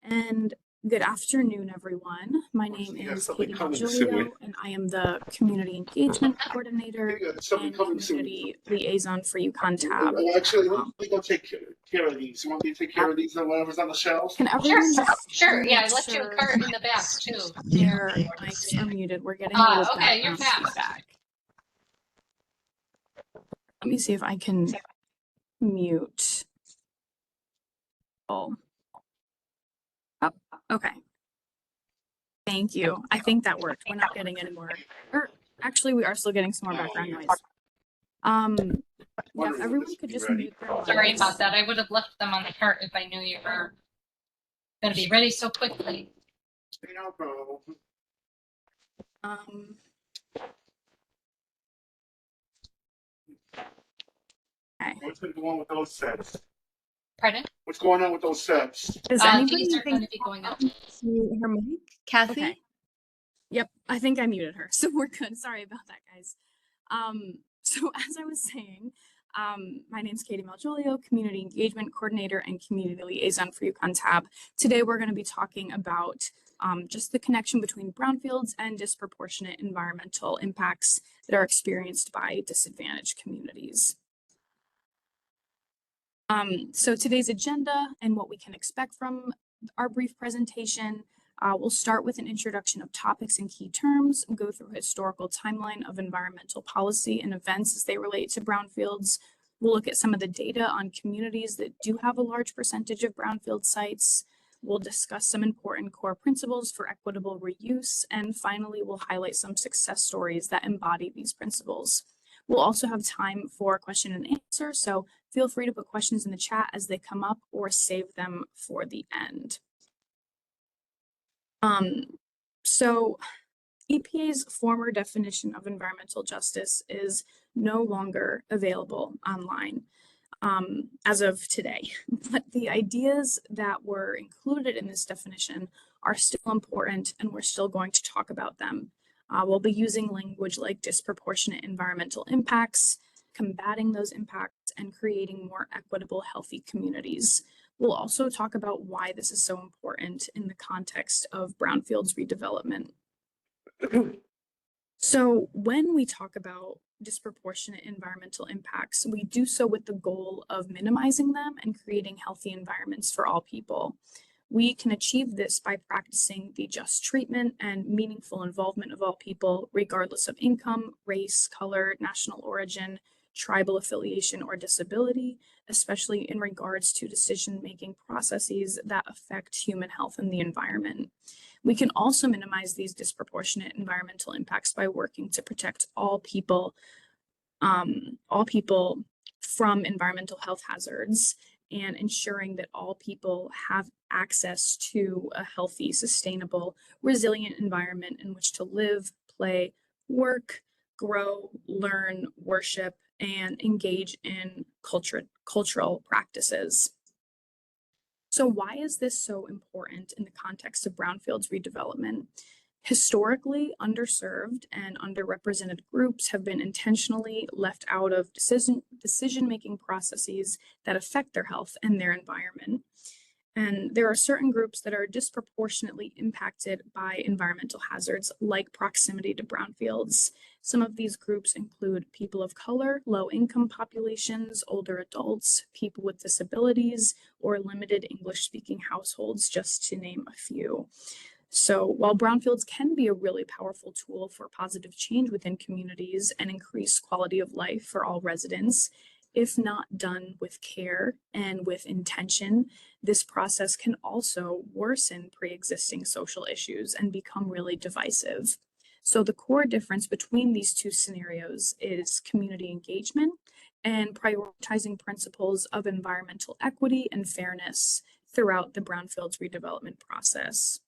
And good afternoon, everyone. My name is Katie Malgilio, and I am the Community Engagement Coordinator and Community Liaison for UConn Tab. Actually, let me go take care of these. You want me to take care of these and whatever's on the shelf? Can everyone Sure. Yeah, I left you a cart in the back, too. Their mics are muted. We're getting a little okay, you're background feedback. Let me see if I can mute. Oh, okay. Thank you. I think that worked. We're not getting any more. Or actually, we are still getting some more background noise. Yeah, if everyone could just mute their mics. Sorry about that. I would have left them on the cart if I knew you were going to be ready so quickly. No problem. Okay. What's been going on with those sets? Pardon? What's going on with those sets? Does anybody These are think going to be going up. Her mic, Kathy? Okay. Yep, I think I muted her, so we're good. Sorry about that, guys. So as I was saying, my name is Katie Malgilio, Community Engagement Coordinator and Community Liaison for UConn Tab. Today, we're going to be talking about just the connection between brownfields and disproportionate environmental impacts that are experienced by disadvantaged communities. So today's agenda and what we can expect from our brief presentation. We'll start with an introduction of topics and key terms, go through a historical timeline of environmental policy and events as they relate to brownfields. We'll look at some of the data on communities that do have a large percentage of brownfield sites. We'll discuss some important core principles for equitable reuse. And finally, we'll highlight some success stories that embody these principles. We'll also have time for question and answer, so feel free to put questions in the chat as they come up or save them for the end. So EPA's former definition of environmental justice is no longer available online as of today, but the ideas that were included in this definition are still important and we're still going to talk about them. We'll be using language like disproportionate environmental impacts, combating those impacts, and creating more equitable, healthy communities. We'll also talk about why this is so important in the context of brownfields redevelopment. So when we talk about disproportionate environmental impacts, we do so with the goal of minimizing them and creating healthy environments for all people. We can achieve this by practicing the just treatment and meaningful involvement of all people, regardless of income, race, color, national origin, tribal affiliation, or disability, especially in regards to decision-making processes that affect human health and the environment. We can also minimize these disproportionate environmental impacts by working to protect all people from environmental health hazards and ensuring that all people have access to a healthy, sustainable, resilient environment in which to live, play, work, grow, learn, worship, and engage in cultural practices. So why is this so important in the context of brownfields redevelopment? Historically, underserved and underrepresented groups have been intentionally left out of decision-making processes that affect their health and their environment. And there are certain groups that are disproportionately impacted by environmental hazards like proximity to brownfields. Some of these groups include people of color, low-income populations, older adults, people with disabilities, or limited English-speaking households, just to name a few. So while brownfields can be a really powerful tool for positive change within communities and increase quality of life for all residents, if not done with care and with intention, this process can also worsen pre-existing social issues and become really divisive. So the core difference between these two scenarios is community engagement and prioritizing principles of environmental equity and fairness throughout the brownfields redevelopment process.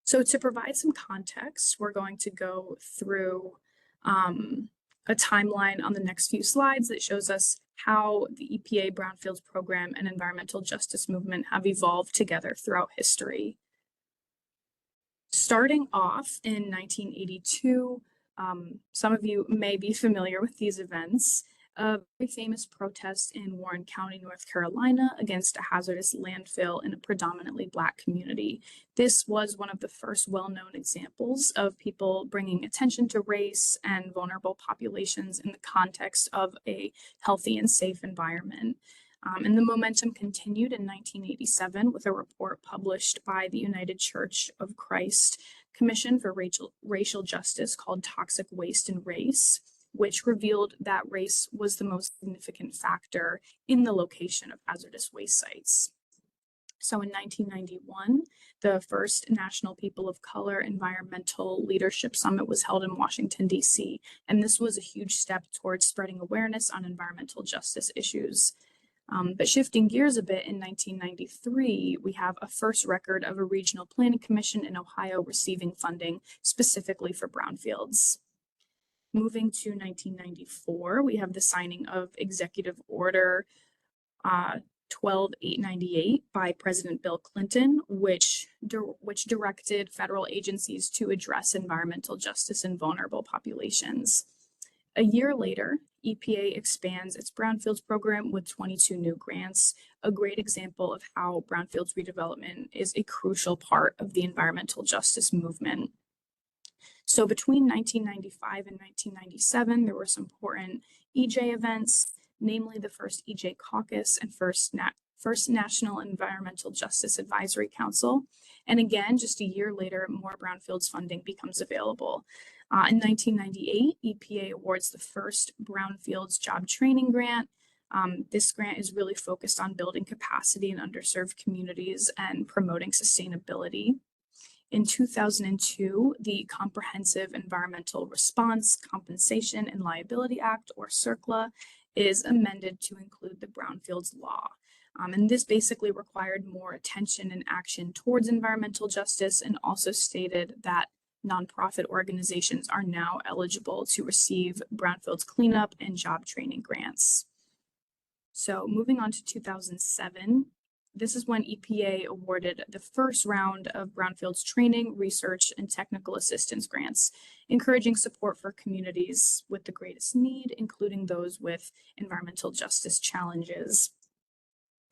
So to provide some context, we're going to go through a timeline on the next few slides that shows us how the EPA Brownfields program and environmental justice movement have evolved together throughout history. Starting off in 1982, some of you may be familiar with these events. a very famous protest in Warren County, North Carolina, against a hazardous landfill in a predominantly Black community. This was one of the first well-known examples of people bringing attention to race and vulnerable populations in the context of a healthy and safe environment. And the momentum continued in 1987 with a report published by the United Church of Christ Commission for Racial Justice called Toxic Waste and Race, which revealed that race was the most significant factor in the location of hazardous waste sites. So in 1991, the first National People of Color Environmental Leadership Summit was held in Washington, D.C., and this was a huge step towards spreading awareness on environmental justice issues. But shifting gears a bit, in 1993, we have a first record of a regional planning commission in Ohio receiving funding specifically for brownfields. Moving to 1994, we have the signing of Executive Order 12898 by President Bill Clinton, which directed federal agencies to address environmental justice in vulnerable populations. A year later, EPA expands its brownfields program with 22 new grants, a great example of how brownfields redevelopment is a crucial part of the environmental justice movement. So between 1995 and 1997, there were some important EJ events, namely the first EJ Caucus and first National Environmental Justice Advisory Council. And again, just a year later, more brownfields funding becomes available. In 1998, EPA awards the first Brownfields Job Training Grant. This grant is really focused on building capacity in underserved communities and promoting sustainability. In 2002, the Comprehensive Environmental Response, Compensation, and Liability Act, or CERCLA, is amended to include the Brownfields Law. And this basically required more attention and action towards environmental justice, and also stated that nonprofit organizations are now eligible to receive brownfields cleanup and job training grants. So moving on to 2007, this is when EPA awarded the first round of brownfields training, research, and technical assistance grants, encouraging support for communities with the greatest need, including those with environmental justice challenges.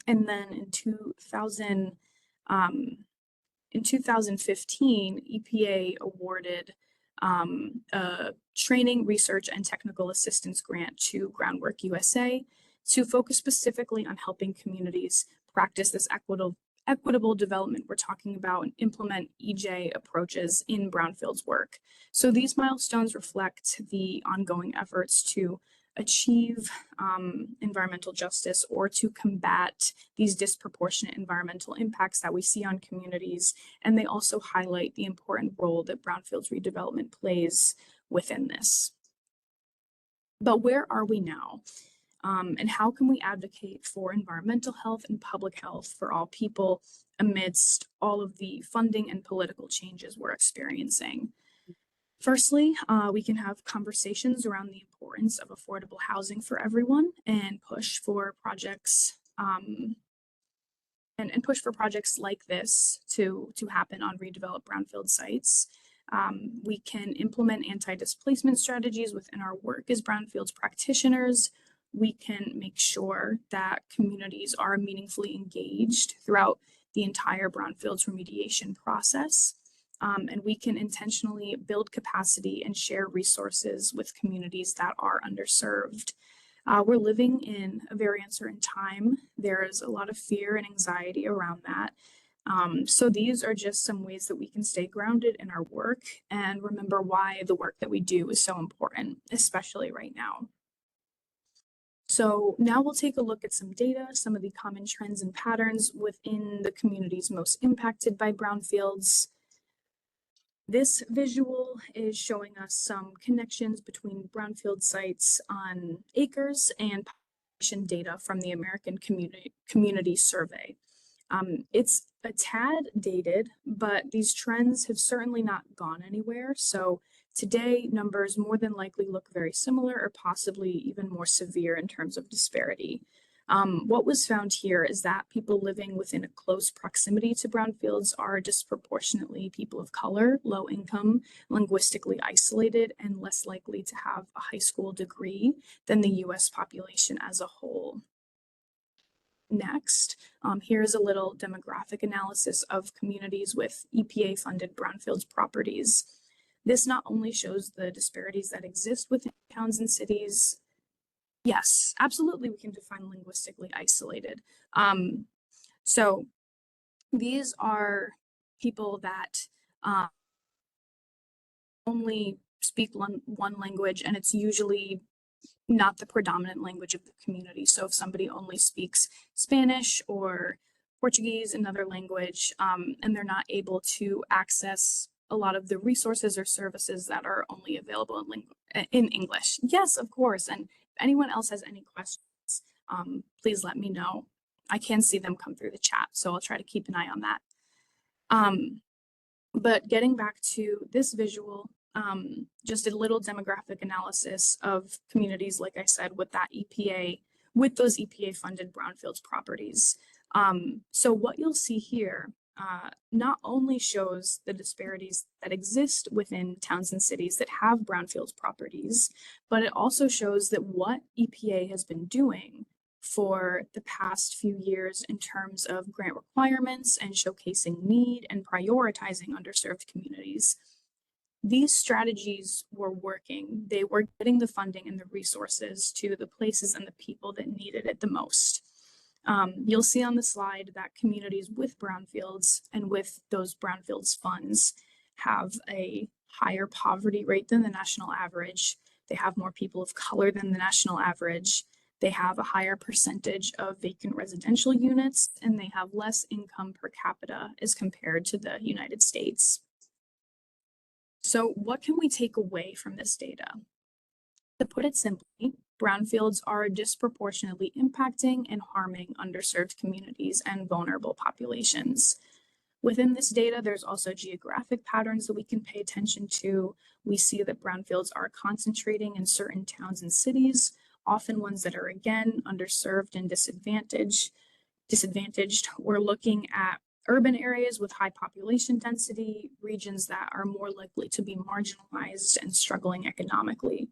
And then in 2015, EPA awarded a training, research, and technical assistance grant to Groundwork USA to focus specifically on helping communities practice this equitable development we're talking about and implement EJ approaches in brownfields work. So these milestones reflect the ongoing efforts to achieve environmental justice or to combat these disproportionate environmental impacts that we see on communities. And they also highlight the important role that brownfields redevelopment plays within this. But where are we now? And how can we advocate for environmental health and public health for all people amidst all of the funding and political changes we're experiencing? Firstly, we can have conversations around the importance of affordable housing for everyone and push for projects and push for projects like this to happen on redeveloped brownfield sites. We can implement anti-displacement strategies within our work as brownfields practitioners. We can make sure that communities are meaningfully engaged throughout the entire brownfields remediation process. And we can intentionally build capacity and share resources with communities that are underserved. We're living in a very uncertain time. There is a lot of fear and anxiety around that. So these are just some ways that we can stay grounded in our work and remember why the work that we do is so important, especially right now. So now we'll take a look at some data, some of the common trends and patterns within the communities most impacted by brownfields. This visual is showing us some connections between brownfield sites on acres and population data from the American Community Survey. It's a tad dated, but these trends have certainly not gone anywhere. So today, numbers more than likely look very similar or possibly even more severe in terms of disparity. What was found here is that people living within a close proximity to brownfields are disproportionately people of color, low income, linguistically isolated, and less likely to have a high school degree than the US population as a whole. Next, here's a little demographic analysis of communities with EPA-funded brownfields properties. This not only shows the disparities that exist within towns and cities. Yes, absolutely, we can define linguistically isolated. So these are people that only speak one language, and it's usually not the predominant language of the community. So if somebody only speaks Spanish or Portuguese, another language, and they're not able to access a lot of the resources or services that are only available in English. Yes, of course. And if anyone else has any questions, please let me know. I can see them come through the chat, so I'll try to keep an eye on that. But getting back to this visual, just a little demographic analysis of communities, like I said, with those EPA funded brownfields properties. So what you'll see here not only shows the disparities that exist within towns and cities that have brownfields properties, but it also shows that what EPA has been doing for the past few years in terms of grant requirements and showcasing need and prioritizing underserved communities. These strategies were working. They were getting the funding and the resources to the places and the people that needed it the most. You'll see on the slide that communities with brownfields and with those brownfields funds have a higher poverty rate than the national average. They have more people of color than the national average. They have a higher percentage of vacant residential units, and they have less income per capita as compared to the United States. So what can we take away from this data? To put it simply, brownfields are disproportionately impacting and harming underserved communities and vulnerable populations. Within this data, there's also geographic patterns that we can pay attention to. We see that brownfields are concentrating in certain towns and cities, often ones that are, again, underserved and disadvantaged. We're looking at urban areas with high population density, regions that are more likely to be marginalized and struggling economically.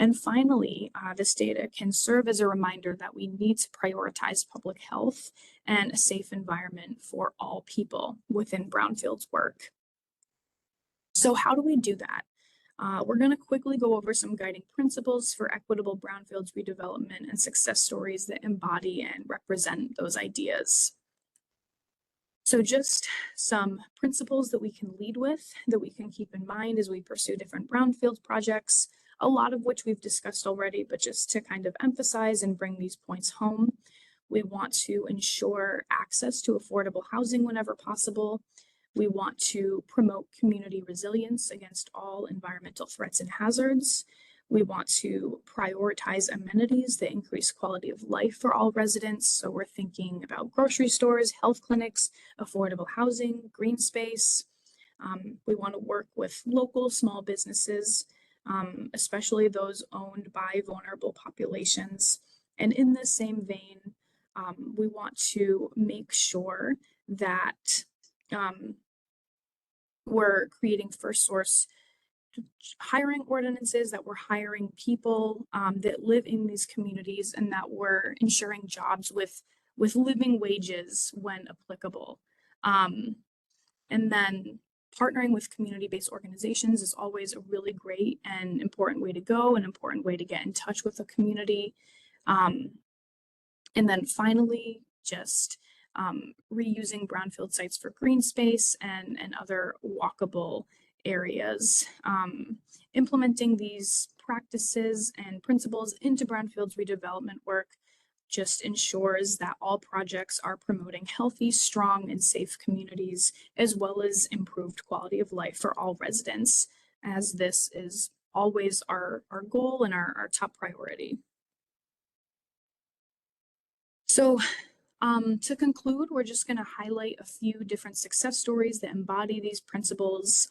And finally, this data can serve as a reminder that we need to prioritize public health and a safe environment for all people within brownfields work. So how do we do that? We're going to quickly go over some guiding principles for equitable brownfields redevelopment and success stories that embody and represent those ideas. So just some principles that we can lead with, that we can keep in mind as we pursue different brownfields projects, a lot of which we've discussed already, but just to kind of emphasize and bring these points home. We want to ensure access to affordable housing whenever possible. We want to promote community resilience against all environmental threats and hazards. We want to prioritize amenities that increase quality of life for all residents. So we're thinking about grocery stores, health clinics, affordable housing, green space. We want to work with local small businesses, especially those owned by vulnerable populations. And in the same vein, we want to make sure that we're creating first source hiring ordinances, that we're hiring people that live in these communities, and that we're ensuring jobs with living wages when applicable. And then partnering with community-based organizations is always a really great and important way to go, an important way to get in touch with the community. And then finally, just reusing brownfield sites for green space and other walkable areas. Implementing these practices and principles into brownfields redevelopment work just ensures that all projects are promoting healthy, strong, and safe communities, as well as improved quality of life for all residents, as this is always our goal and our top priority. So to conclude, we're just going to highlight a few different success stories that embody these principles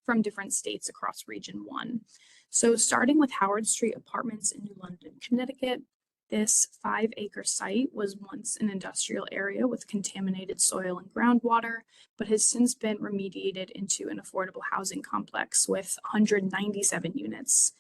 from different states across Region 1. So starting with Howard Street Apartments in New London, Connecticut, This 5-acre site was once an industrial area with contaminated soil and groundwater, but has since been remediated into an affordable housing complex with 197 units.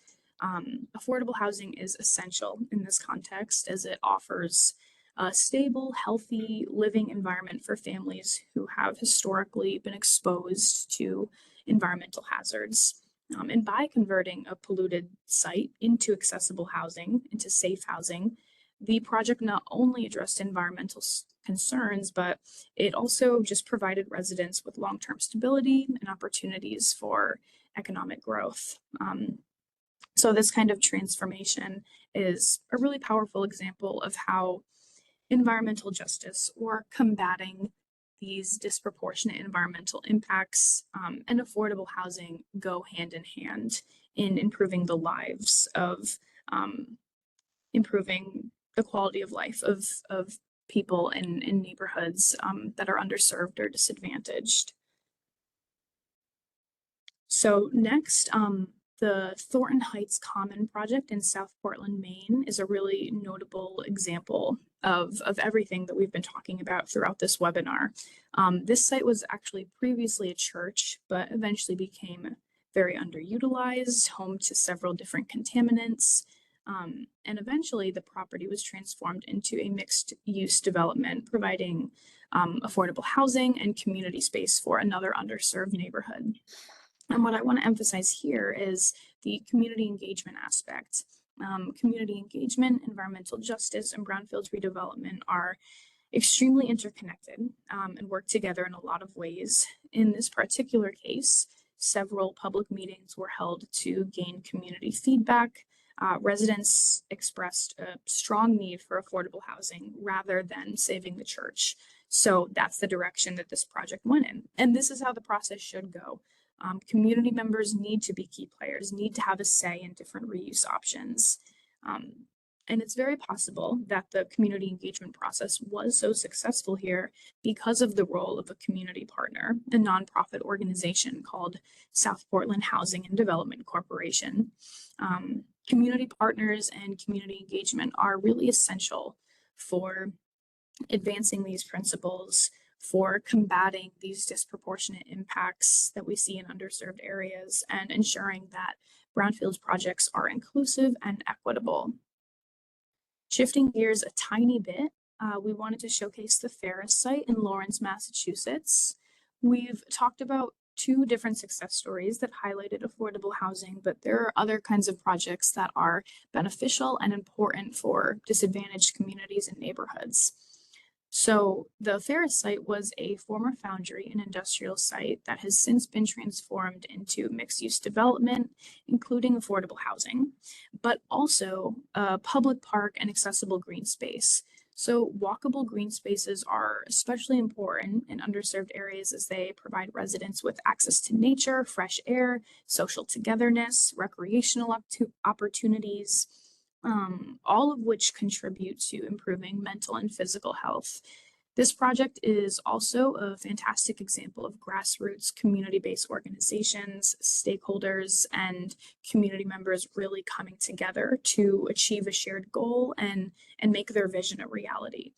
Affordable housing is essential in this context as it offers a stable, healthy living environment for families who have historically been exposed to environmental hazards. And by converting a polluted site into accessible housing, into safe housing, the project not only addressed environmental concerns, but it also just provided residents with long-term stability and opportunities for economic growth. So this kind of transformation is a really powerful example of how environmental justice or combating these disproportionate environmental impacts and affordable housing go hand in hand in improving the lives of improving the quality of life of people in neighborhoods that are underserved or disadvantaged. So next, the Thornton Heights Common project in South Portland, Maine is a really notable example of everything that we've been talking about throughout this webinar. This site was actually previously a church, but eventually became very underutilized, home to several different contaminants. And eventually the property was transformed into a mixed-use development, providing affordable housing and community space for another underserved neighborhood. And what I want to emphasize here is the community engagement aspect. Community engagement, environmental justice, and brownfields redevelopment are extremely interconnected and work together in a lot of ways. In this particular case, several public meetings were held to gain community feedback. Residents expressed a strong need for affordable housing rather than saving the church. So that's the direction that this project went in. And this is how the process should go. Community members need to be key players, need to have a say in different reuse options. And it's very possible that the community engagement process was so successful here because of the role of a community partner, a nonprofit organization called South Portland Housing and Development Corporation. Community partners and community engagement are really essential for advancing these principles, for combating these disproportionate impacts that we see in underserved areas, and ensuring that brownfields projects are inclusive and equitable. Shifting gears a tiny bit, we wanted to showcase the Ferris site in Lawrence, Massachusetts. We've talked about 2 different success stories that highlighted affordable housing, but there are other kinds of projects that are beneficial and important for disadvantaged communities and neighborhoods. So the Ferris site was a former foundry and industrial site that has since been transformed into mixed-use development, including affordable housing, but also a public park and accessible green space. So walkable green spaces are especially important in underserved areas as they provide residents with access to nature, fresh air, social togetherness, recreational opportunities, all of which contribute to improving mental and physical health. This project is also a fantastic example of grassroots community-based organizations, stakeholders, and community members really coming together to achieve a shared goal and make their vision a reality.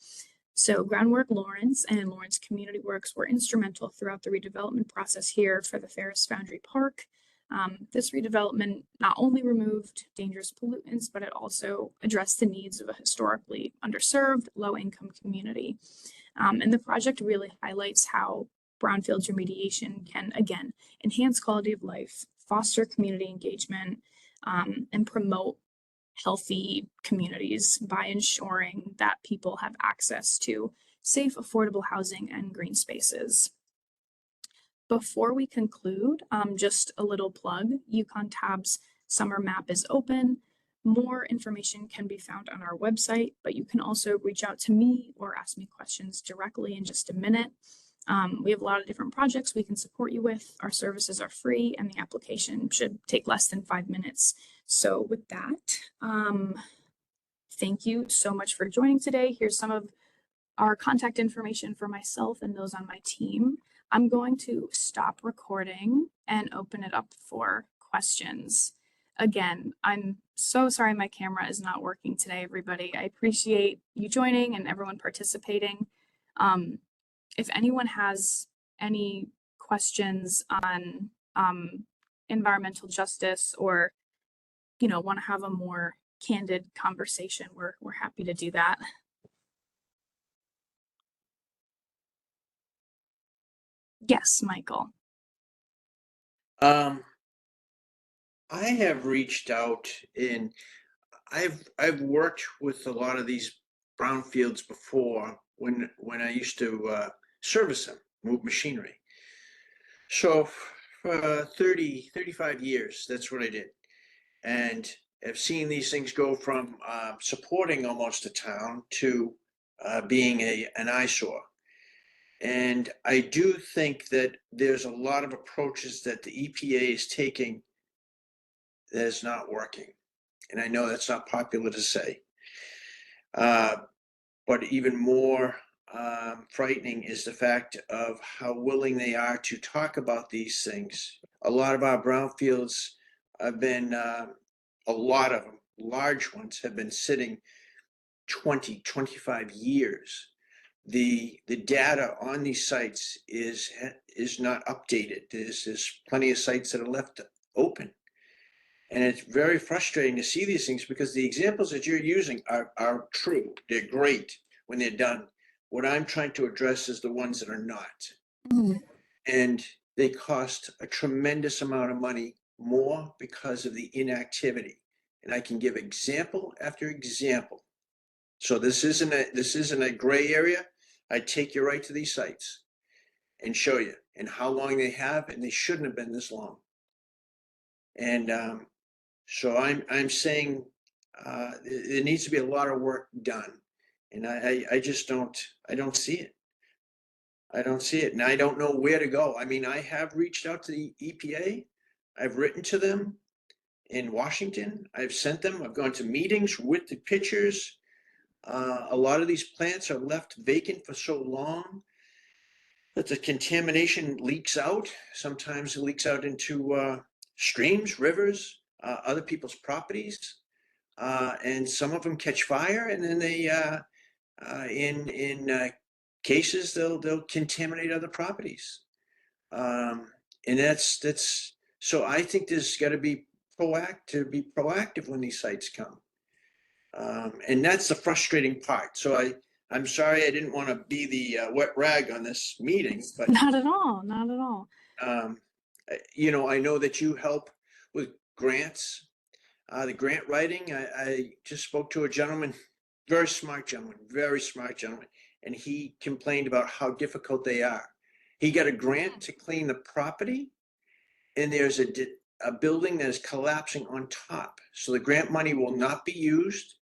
So Groundwork Lawrence and Lawrence Community Works were instrumental throughout the redevelopment process here for the Ferris Foundry Park. This redevelopment not only removed dangerous pollutants, but it also addressed the needs of a historically underserved, low-income community. And the project really highlights how brownfields remediation can, again, enhance quality of life, foster community engagement, and promote healthy communities by ensuring that people have access to safe, affordable housing and green spaces. Before we conclude, just a little plug, UConn Tab's summer map is open. More information can be found on our website, but you can also reach out to me or ask me questions directly in just a minute. We have a lot of different projects we can support you with. Our services are free and the application should take less than 5 minutes. So with that, thank you so much for joining today. Here's some of our contact information for myself and those on my team. I'm going to stop recording and open it up for questions. Again, I'm so sorry my camera is not working today, everybody. I appreciate you joining and everyone participating. If anyone has any questions on environmental justice or, want to have a more candid conversation, we're happy to do that. Yes, Michael. I have reached out and I've worked with a lot of these brownfields before when I used to service them, move machinery. So for 35 years, that's what I did. And I've seen these things go from supporting almost a town to being an eyesore. And I do think that there's a lot of approaches that the EPA is taking that is not working. And I know that's not popular to say. But even more frightening is the fact of how willing they are to talk about these things. A lot of our brownfields have been, a lot of them, large ones, have been sitting 20, 25 years. The data on these sites is not updated. There's plenty of sites that are left open. And it's very frustrating to see these things because the examples that you're using are true. They're great when they're done. What I'm trying to address is the ones that are not. Mhm. And they cost a tremendous amount of money more because of the inactivity. And I can give example after example. So this isn't a gray area. I take you right to these sites and show you and how long they have, and they shouldn't have been this long. And so I'm saying there needs to be a lot of work done, and I just don't see it. I don't see it, and I don't know where to go. I mean, I have reached out to the EPA. I've written to them in Washington. I've sent them. I've gone to meetings with the pictures. A lot of these plants are left vacant for so long that the contamination leaks out. Sometimes it leaks out into streams, rivers, other people's properties. And some of them catch fire, and then they, in cases, they'll contaminate other properties. And that's so. I think there's got to be proactive when these sites come, and that's the frustrating part. So I'm sorry I didn't want to be the wet rag on this meeting, but Not at all, not at all. I know that you help with grants. The grant writing, I just spoke to a gentleman, very smart gentleman, and he complained about how difficult they are. He got a grant to clean the property, and there's a building that is collapsing on top. So the grant money will not be used,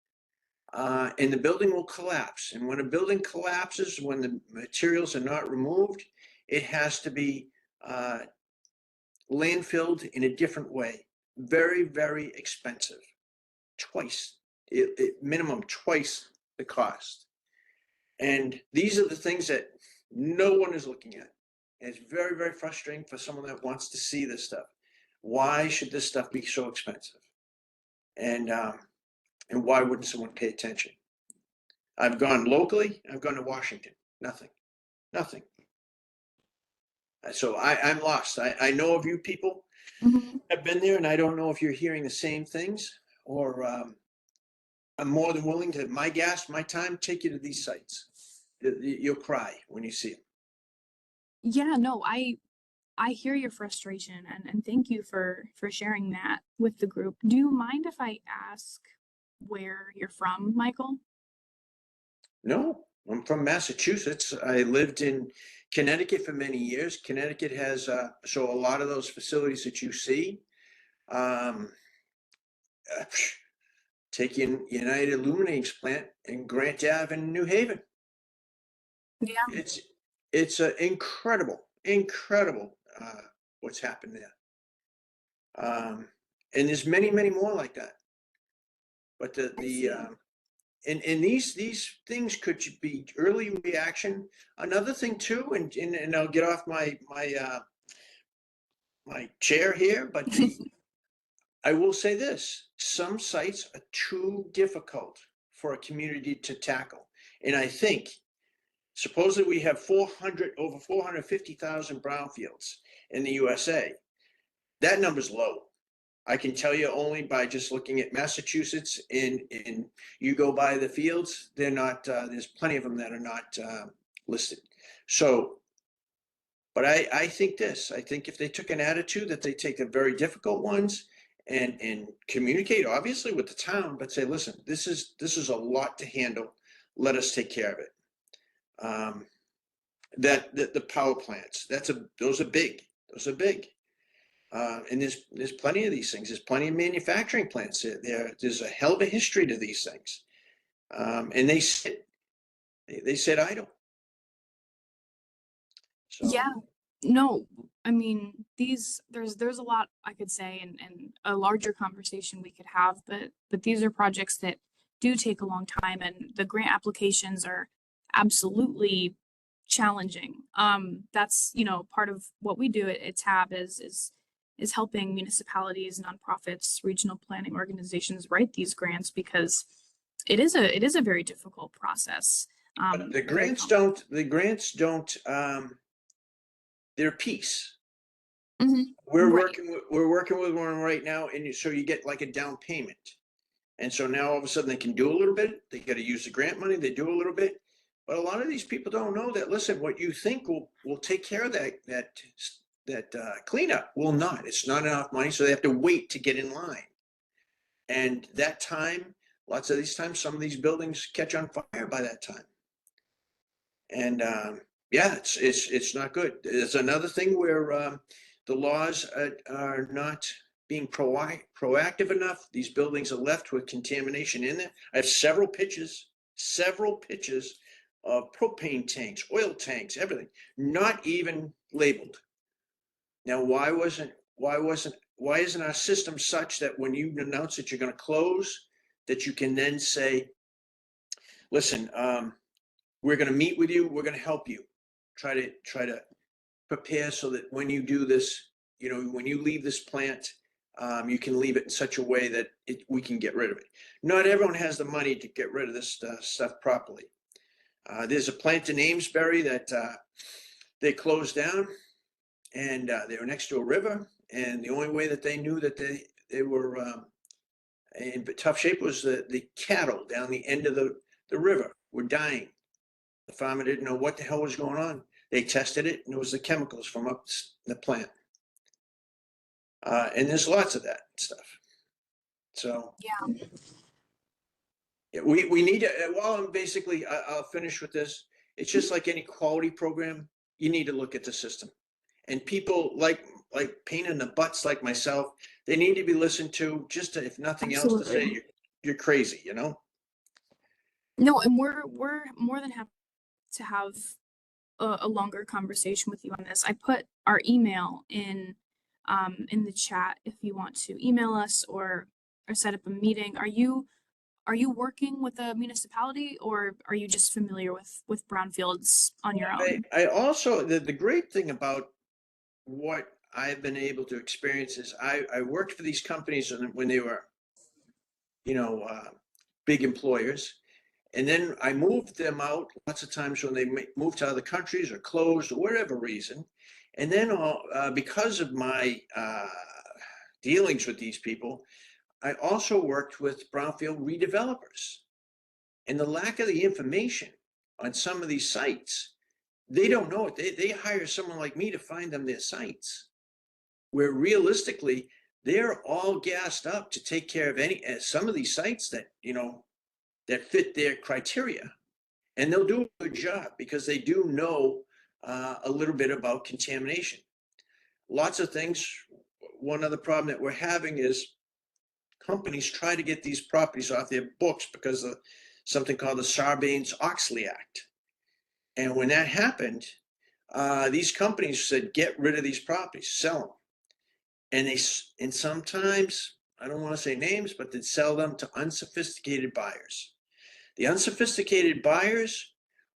and the building will collapse. And when a building collapses, when the materials are not removed, it has to be landfilled in a different way. Very, very expensive. Twice, minimum twice the cost. And these are the things that no one is looking at. And it's very, very frustrating for someone that wants to see this stuff. Why should this stuff be so expensive? And why wouldn't someone pay attention? I've gone locally. I've gone to Washington. Nothing. So I'm lost. I know of you people Mhm. have been there, and I don't know if you're hearing the same things, or I'm more than willing to, my gas, my time, take you to these sites. You'll cry when you see them. Yeah, no, I hear your frustration and thank you for sharing that with the group. Do you mind if I ask where you're from, Michael? No, I'm from Massachusetts. I lived in Connecticut for many years. Connecticut has, so a lot of those facilities that you see, um, take in United Illuminating's plant in Grant Ave in New Haven. Yeah. It's incredible what's happened there. And there's many more like that. But and these things could be early reaction. Another thing too, and I'll get off my chair here, but I will say this, some sites are too difficult for a community to tackle. And I think supposedly we have over 450,000 brownfields in the USA. That number's low. I can tell you only by just looking at Massachusetts and you go by the fields, they're not, there's plenty of them that are not listed. So, but I think I think if they took an attitude that they take the very difficult ones and communicate obviously with the town, but say, listen, this is a lot to handle. Let us take care of it. The power plants, those are big. Those are big. And there's plenty of these things. There's plenty of manufacturing plants there's a hell of a history to these things. And they sit idle. So, Yeah, no, I mean, there's a lot I could say and a larger conversation we could have, but these are projects that do take a long time and the grant applications are absolutely challenging. That's, you know, part of what we do at TAB is helping municipalities, nonprofits, regional planning organizations write these grants because it is a very difficult process. but the Very grants don't, they're a piece. Mhm. We're Right. working with one right now, and so you get like a down payment. And so now all of a sudden they can do a little bit. They got to use the grant money. They do a little bit, but a lot of these people don't know that. Listen, what you think will take care of that cleanup will not. It's not enough money, so they have to wait to get in line. And that time, lots of these times, some of these buildings catch on fire by that time. And yeah, it's not good. There's another thing where the laws are not being proactive enough. These buildings are left with contamination in there. I have several pictures of propane tanks, oil tanks, everything, not even labeled. Now, why isn't our system such that when you announce that you're going to close, that you can then say, listen, we're going to meet with you. We're going to help you. Try to prepare so that when you do this, you know, when you leave this plant, you can leave it in such a way that we can get rid of it. Not everyone has the money to get rid of this stuff properly. There's a plant in Amesbury that they closed down, and they were next to a river. And the only way that they knew that they were in tough shape was the cattle down the end of the river were dying. The farmer didn't know what the hell was going on. They tested it, and it was the chemicals from up the plant. And there's lots of that stuff. So Yeah. we need to, well, I'm basically, I'll finish with this. It's just like any quality program, you need to look at the system. And people like pain in the butts like myself, they need to be listened to just to, if nothing else, to say Absolutely. you're crazy, you know? No, and we're more than happy to have a longer conversation with you on this. I put our email in the chat if you want to email us or set up a meeting. Are you working with a municipality or are you just familiar with brownfields on your own? I also, the great thing about what I've been able to experience is I worked for these companies when they were, you know, big employers. And then I moved them out lots of times when they moved to other countries or closed or whatever reason. And then because of my dealings with these people, I also worked with brownfield redevelopers. And the lack of the information on some of these sites, they don't know it. They hire someone like me to find them their sites, where realistically, they're all gassed up to take care of some of these sites that, you know, that fit their criteria. And they'll do a good job because they do know a little bit about contamination. Lots of things. One other problem that we're having is companies try to get these properties off their books because of something called the Sarbanes-Oxley Act. And when that happened, these companies said, get rid of these properties, sell them. And sometimes, I don't want to say names, but they'd sell them to unsophisticated buyers. The unsophisticated buyers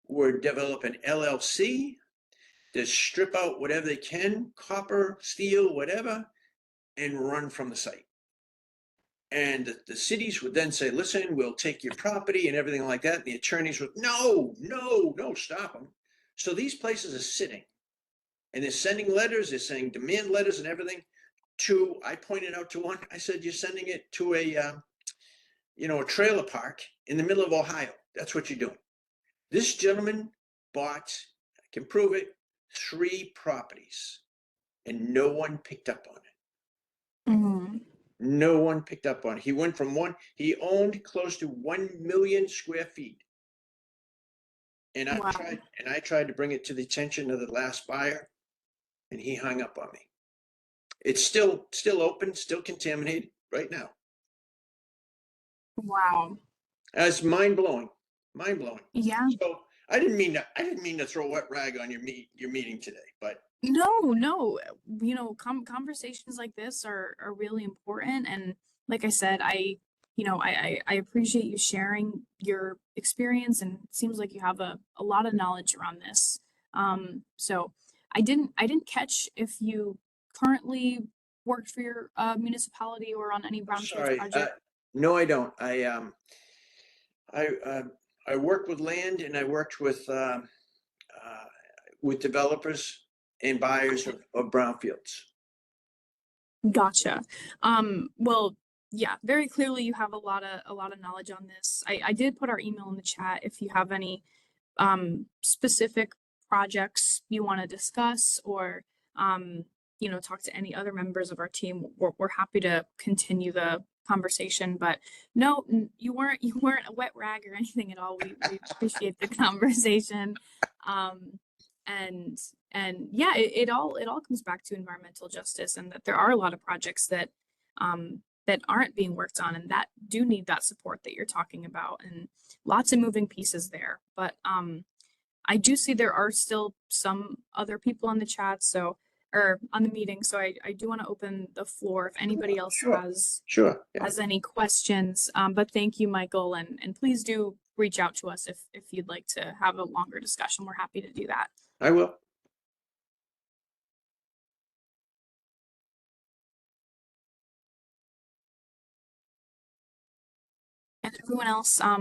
would develop an LLC to strip out whatever they can, copper, steel, whatever, and run from the site. And the cities would then say, listen, we'll take your property and everything like that. And the attorneys would, no, stop them. So these places are sitting and they're sending letters, they're sending demand letters and everything to, I pointed out to one, I said, you're sending it to a trailer park in the middle of Ohio. That's what you're doing. This gentleman bought, I can prove it, 3 properties and no one picked up on it. Mhm. No one picked up on it. He went from he owned close to 1 million square feet. And Wow. I tried to bring it to the attention of the last buyer and he hung up on me. It's still open, still contaminated right now. Wow. It's mind blowing. Yeah. So I didn't mean to throw a wet rag on your meeting today, but No, conversations like this are really important. And like I said, I appreciate you sharing your experience, and it seems like you have a lot of knowledge around this. So I didn't catch if you currently worked for your municipality or on any Brownfields sorry. project. No, I don't. I worked with land and I worked with developers and buyers of brownfields. Gotcha. Well, yeah, very clearly you have a lot of knowledge on this. I did put our email in the chat if you have any specific projects you want to discuss, or talk to any other members of our team. We're happy to continue the conversation. But no, you weren't a wet rag or anything at all. We appreciate the conversation. And yeah, it all comes back to environmental justice, and that there are a lot of projects that aren't being worked on and that do need that support that you're talking about, and lots of moving pieces there. But I do see there are still some other people on the chat, or on the meeting. So I do want to open the floor if anybody else Sure. has any questions. But thank you, Michael, and please do reach out to us if you'd like to have a longer discussion. We're happy to do that. I will. And everyone else, I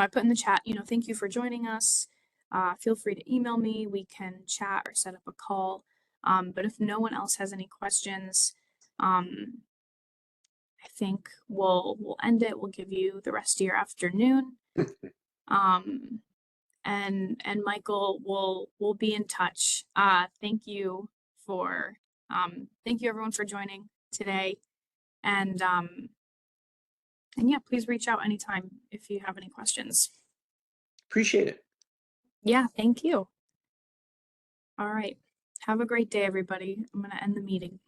put in the chat, thank you for joining us. Feel free to email me. We can chat or set up a call. But if no one else has any questions, I think we'll end it. We'll give you the rest of your afternoon. And Michael, we'll be in touch. Thank you everyone for joining today. And yeah, please reach out anytime if you have any questions. Appreciate it. Yeah, thank you. All right. Have a great day, everybody. I'm going to end the meeting.